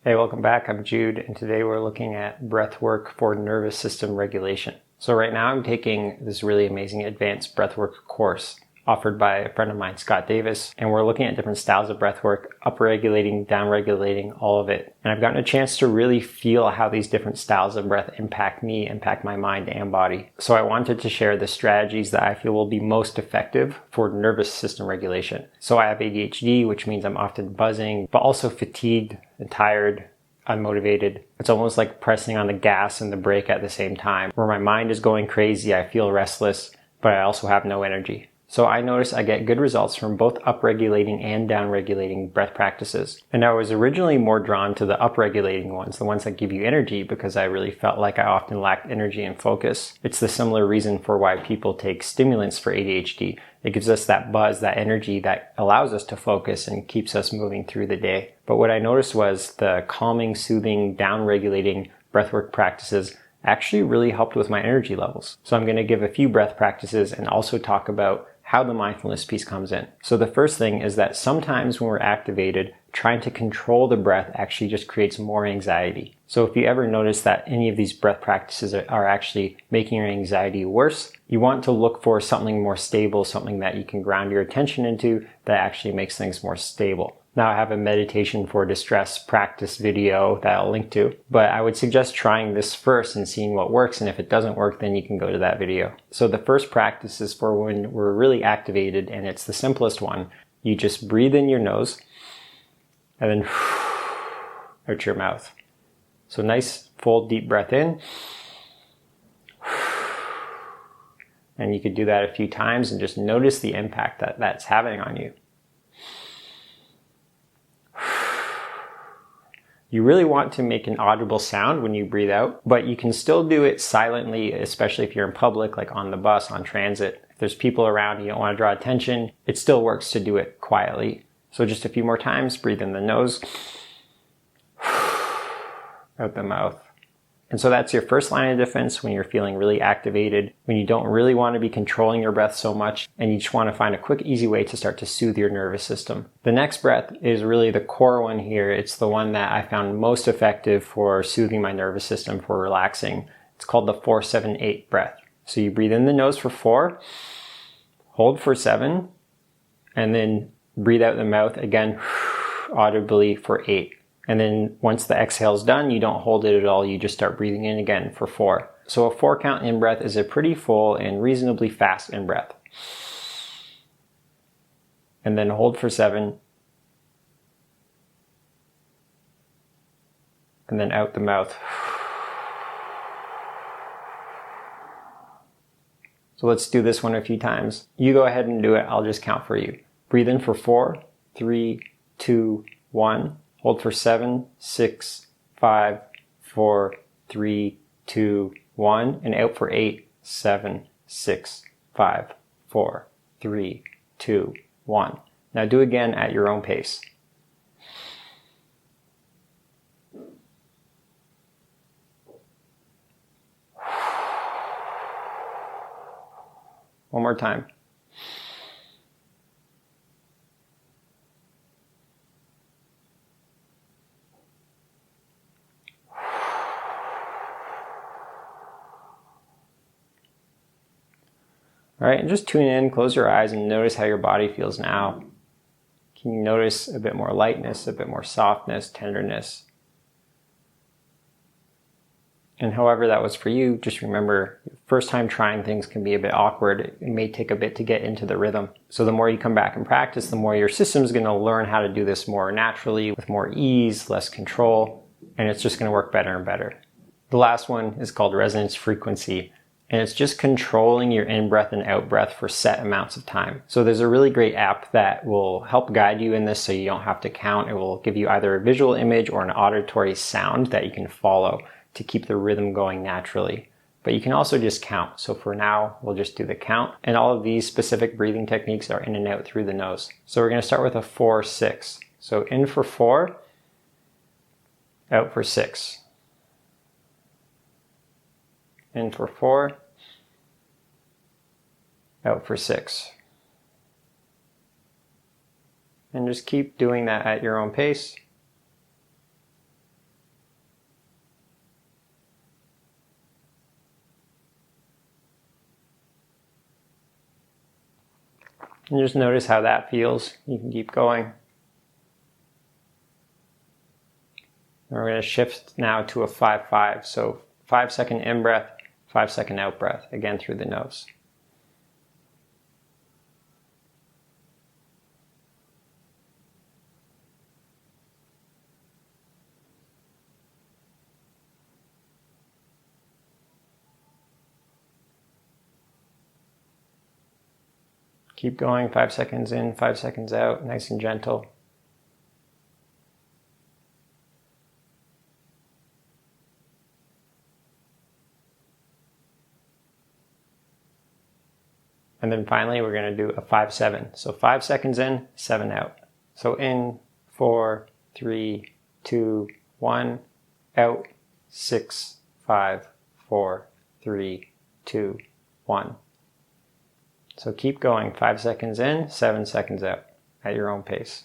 Hey, welcome back. I'm Jude, and today we're looking at breath work for nervous system regulation. So right now I'm taking this really amazing advanced breathwork course offered by a friend of mine, Scott Davis, and we're looking at different styles of breathwork, up-regulating, down-regulating, all of it. And I've gotten a chance to really feel how these different styles of breath impact me, impact my mind and body. So I wanted to share the strategies that I feel will be most effective for nervous system regulation. So I have ADHD, which means I'm often buzzing, but also fatigued and tired, unmotivated. It's almost like pressing on the gas and the brake at the same time, where my mind is going crazy, I feel restless, but I also have no energy. So I notice I get good results from both up-regulating and down-regulating breath practices. And I was originally more drawn to the up-regulating ones, the ones that give you energy, because I really felt like I often lacked energy and focus. It's the similar reason for why people take stimulants for ADHD. It gives us that buzz, that energy that allows us to focus and keeps us moving through the day. But what I noticed was the calming, soothing, down-regulating breathwork practices actually really helped with my energy levels. So I'm going to give a few breath practices and also talk about how the mindfulness piece comes in. So the first thing is that sometimes when we're activated, trying to control the breath actually just creates more anxiety. So if you ever notice that any of these breath practices are actually making your anxiety worse, you want to look for something more stable, something that you can ground your attention into that actually makes things more stable. Now I have a meditation for distress practice video that I'll link to, but I would suggest trying this first and seeing what works, and if it doesn't work, then you can go to that video. So the first practice is for when we're really activated, and it's the simplest one. You just breathe in your nose, and then out your mouth. So nice, full, deep breath in. And you could do that a few times and just notice the impact that that's having on you. You really want to make an audible sound when you breathe out, but you can still do it silently, especially if you're in public, like on the bus, on transit. If there's people around and you don't want to draw attention, it still works to do it quietly. So just a few more times, breathe in the nose, out the mouth. And so that's your first line of defense when you're feeling really activated, when you don't really want to be controlling your breath so much, and you just want to find a quick, easy way to start to soothe your nervous system. The next breath is really the core one here. It's the one that I found most effective for soothing my nervous system, for relaxing. It's called the 4-7-8 breath. So you breathe in the nose for 4, hold for 7, and then breathe out the mouth again, audibly for 8. And then once the exhale is done, you don't hold it at all. You just start breathing in again for 4. So a 4 count in breath is a pretty full and reasonably fast in breath. And then hold for 7. And then out the mouth. So let's do this one a few times. You go ahead and do it. I'll just count for you. Breathe in for 4, 3, 2, 1. Hold for 7, 6, 5, 4, 3, 2, 1. And out for 8, 7, 6, 5, 4, 3, 2, 1. Now do again at your own pace. One more time. All right, and just tune in, close your eyes, and notice how your body feels now. Can you notice a bit more lightness, a bit more softness, tenderness? And however that was for you, just remember, first time trying things can be a bit awkward. It may take a bit to get into the rhythm. So the more you come back and practice, the more your system's going to learn how to do this more naturally, with more ease, less control, and it's just going to work better and better. The last one is called resonance frequency. And it's just controlling your in-breath and out-breath for set amounts of time. So there's a really great app that will help guide you in this so you don't have to count. It will give you either a visual image or an auditory sound that you can follow to keep the rhythm going naturally. But you can also just count. So for now, we'll just do the count. And all of these specific breathing techniques are in and out through the nose. So we're going to start with a 4-6. So in for 4, out for 6. In for 4, out for 6. And just keep doing that at your own pace. And just notice how that feels. You can keep going. And we're going to shift now to a 5-5. So 5-second in-breath, 5-second out-breath, again through the nose. Keep going, 5 seconds in, 5 seconds out, nice and gentle. And then finally, we're going to do a 5-7. So 5 seconds in, 7 out. So in, 4, 3, 2, 1, out, 6, 5, 4, 3, 2, 1. So keep going, 5 seconds in, 7 seconds out, at your own pace.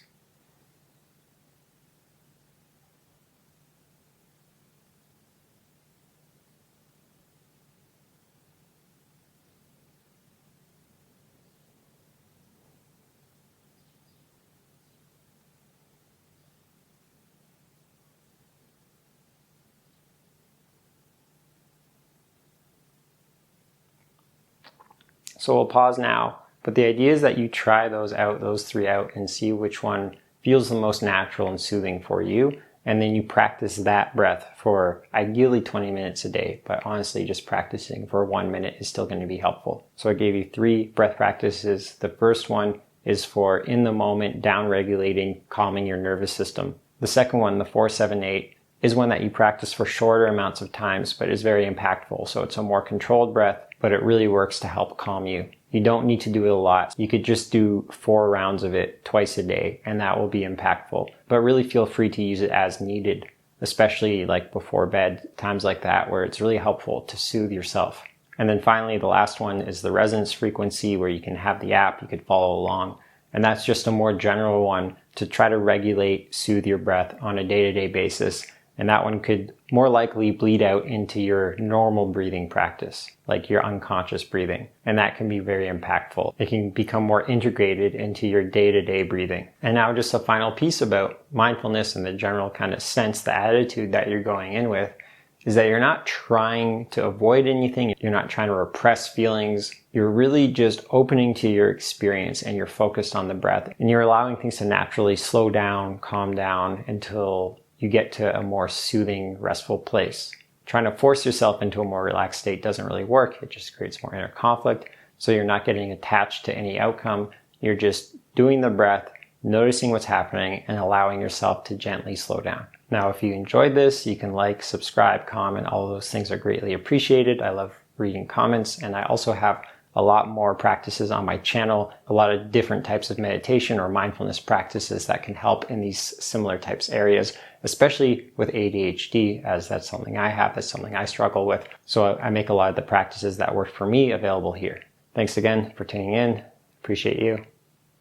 So we'll pause now, but the idea is that you try those out, those 3 out, and see which one feels the most natural and soothing for you. And then you practice that breath for ideally 20 minutes a day, but honestly, just practicing for 1 minute is still going to be helpful. So I gave you 3 breath practices. The first one is for in the moment, down regulating, calming your nervous system. The second one, the 4-7-8, is one that you practice for shorter amounts of times, but is very impactful. So it's a more controlled breath, but it really works to help calm you. You don't need to do it a lot. You could just do 4 rounds of it twice a day, and that will be impactful. But really feel free to use it as needed, especially like before bed, times like that, where it's really helpful to soothe yourself. And then finally, the last one is the resonance frequency, where you can have the app, you could follow along. And that's just a more general one to try to regulate, soothe your breath on a day-to-day basis. And that one could more likely bleed out into your normal breathing practice, like your unconscious breathing. And that can be very impactful. It can become more integrated into your day-to-day breathing. And now just a final piece about mindfulness and the general kind of sense, the attitude that you're going in with, is that you're not trying to avoid anything. You're not trying to repress feelings. You're really just opening to your experience, and you're focused on the breath. And you're allowing things to naturally slow down, calm down until you get to a more soothing, restful place. Trying to force yourself into a more relaxed state doesn't really work. It just creates more inner conflict. So you're not getting attached to any outcome. You're just doing the breath, noticing what's happening, and allowing yourself to gently slow down. Now, if you enjoyed this, you can like, subscribe, comment. All of those things are greatly appreciated. I love reading comments, and I also have a lot more practices on my channel, a lot of different types of meditation or mindfulness practices that can help in these similar types areas, especially with ADHD, as that's something I have, that's something I struggle with. So I make a lot of the practices that work for me available here. Thanks again for tuning in. Appreciate you.